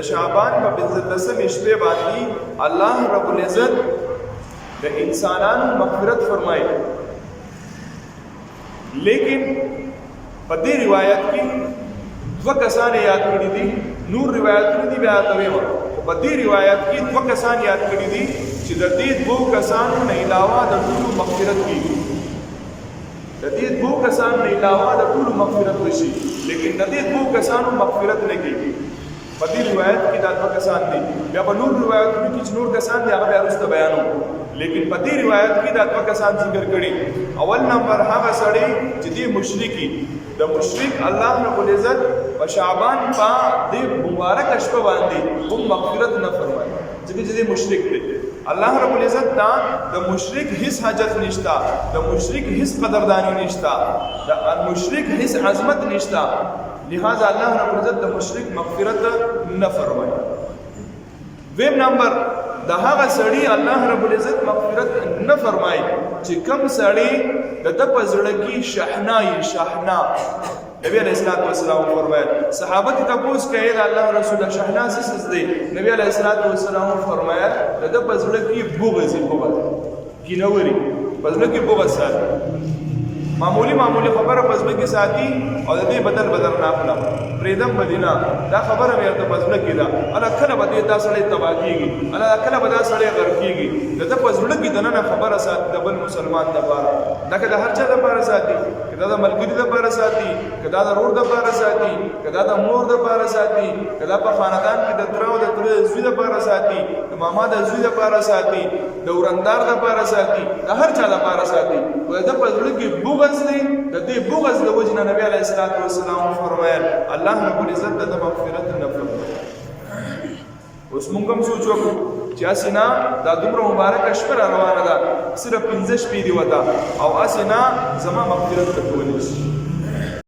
د شعبان په 15 شپې باندې الله رب العزت د انسانانو مغفرت فرمایي. لیکن په دې روایت کې دوه کسان یاد کړي دي، نور روایتونه دي بیا ته وایم. په دې روایت کې دوه کسان یاد کړي دي چې د دې دوه کسانو نه علاوه د ټول مغفرت کیږي. د دې دوه کسانو نه علاوه د ټول مغفرت وشي، لیکن د دې دوه کسانو مغفرت نه کیږي. په دې روایت کې دا دوه کسان دي، بیا په نور روایتونو کې چې نور کسان دي هغه بیا وروسته بیانو. لیکن په دې روایت کې دا دوه کسان ذکر کړي. اول نمبر هغه سړی چې دی مشرکی، د مشرک الله رب العزت په شعبان په دې مبارک شپه باندې هم مغفرت نه فرمایي، ځکه چې دی مشرک دی. الله رب العزت دا د مشرک هیڅ حاجت نشتا، د مشرک هیڅ قدردانی نشتا، د مشرک هیڅ عظمت نشتا، لہذا الله رب العزت د مشرک مغفرت نه فرمایي. دویم نمبر د هغه سړی الله رب العزت مغفرت نه فرمایي چې کوم سړی د په زړه کې شحنا نبی علیہ السلام فرمایل. صحابه ته تاسو کوي د الله رسول شحنا څه دی؟ نبی علیہ السلام فرمایل د په زړه کې بغض کینوري، په زړه کې بغض ساتي، معمولی خبره په زړه کې ساتي او د دې بدل نه اخلم پریدم مدینه. دا خبره مې ته په زړه کې ده، الله کله به دې تاسو سره تباہ کیږي، الله کله به تاسو سره غر کیږي. د په زړه کې دنه خبره ساتي د بل مسلمان لپاره، دا که د هر چا لپاره ساتي، کدا د ملګری لپاره ساتي، کدا د رور لپاره ساتي، کدا د مور لپاره ساتي، کدا په خاندان کې د تر او د تر زوی لپاره ساتي، د ماما د زوی لپاره ساتي، د ورندار لپاره ساتي، د هر چا لپاره ساتي. د په زړه کې بغض دی، د دې بغض د وجه نه نبی علیه السلام فرمایل الله رب العزت د مغفرت نه فرمایي. اوس موږ هم سوچ وکړو چې اسینا دا دومره مبارکه شپه روانه ده، صرف 15 شپې دی وته او اسینا زما مغفرت کولی شي.